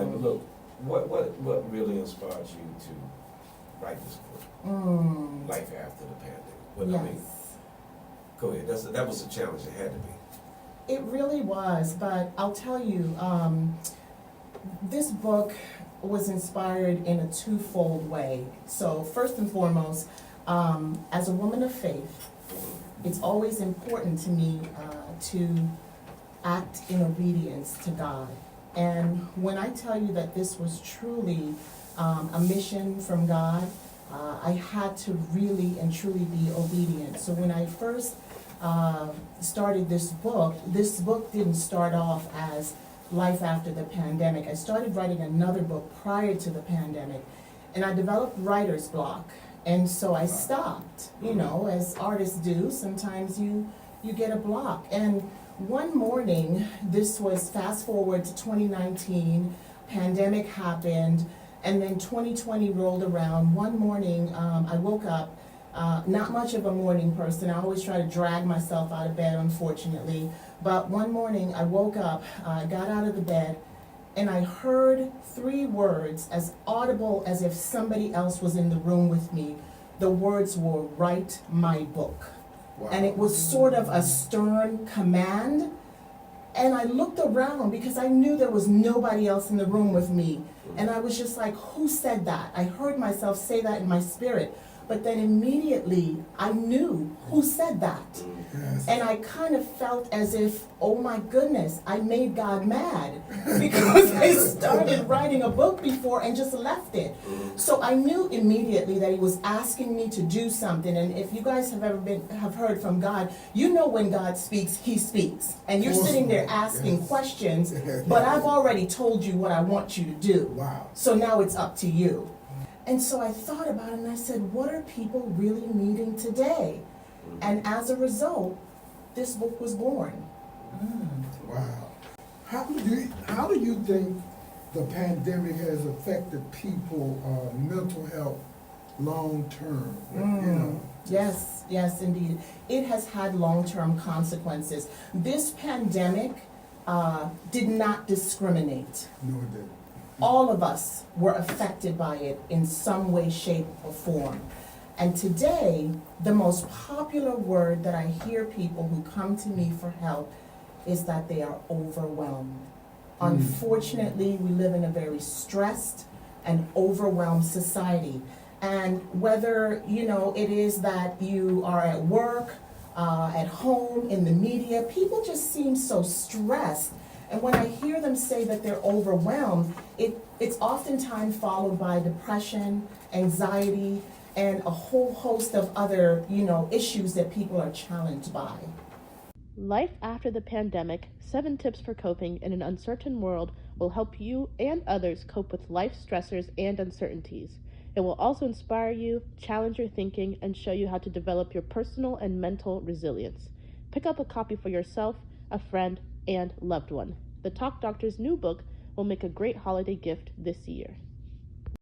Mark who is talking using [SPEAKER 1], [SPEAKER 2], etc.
[SPEAKER 1] right, but look, what really inspired you to write this book? Life After the Pandemic. What,
[SPEAKER 2] yes.
[SPEAKER 1] I mean, go ahead. That was a challenge. It had to be.
[SPEAKER 2] It really was, but I'll tell you, this book was inspired in a twofold way. So first and foremost, as a woman of faith, it's always important to me to act in obedience to God. And when I tell you that this was truly a mission from God, I had to really and truly be obedient. So when I first started this book didn't start off as Life After the Pandemic. I started writing another book prior to the pandemic, and I developed writer's block. And so I stopped, you know, as artists do. Sometimes you get a block. And one morning, this was fast forward to 2019, pandemic happened, and then 2020 rolled around. One morning, I woke up, not much of a morning person. I always try to drag myself out of bed, unfortunately. But one morning, I woke up, got out of the bed, and I heard 3 words as audible as if somebody else was in the room with me. The words were, "Write my book." Wow. And it was sort of a stern command. And I looked around because I knew there was nobody else in the room with me. And I was just like, who said that? I heard myself say that in my spirit. But then immediately I knew who said that. Yes. And I kind of felt as if, oh my goodness, I made God mad because I started writing a book before and just left it. So I knew immediately that he was asking me to do something. And if you guys have ever have heard from God, you know when God speaks, he speaks. And you're sitting there asking questions, but I've already told you what I want you to do. Wow. So now it's up to you. And so I thought about it and I said, what are people really needing today? And as a result, this book was born.
[SPEAKER 3] Wow. How do you think the pandemic has affected people mental health long term? You know?
[SPEAKER 2] Yes, indeed. It has had long-term consequences. This pandemic did not discriminate.
[SPEAKER 3] No, it didn't.
[SPEAKER 2] All of us were affected by it in some way, shape, or form. And today, the most popular word that I hear people who come to me for help is that they are overwhelmed. Unfortunately, we live in a very stressed and overwhelmed society. And whether, you know, it is that you are at work, at home, in the media, people just seem so stressed. And when I hear them say that they're overwhelmed, it's oftentimes followed by depression, anxiety, and a whole host of other, you know, issues that people are challenged by.
[SPEAKER 4] Life After the Pandemic, 7 Tips for Coping in an Uncertain World will help you and others cope with life stressors and uncertainties. It will also inspire you, challenge your thinking, and show you how to develop your personal and mental resilience. Pick up a copy for yourself, a friend, and loved one. The Talk Doctor's new book will make a great holiday gift this year.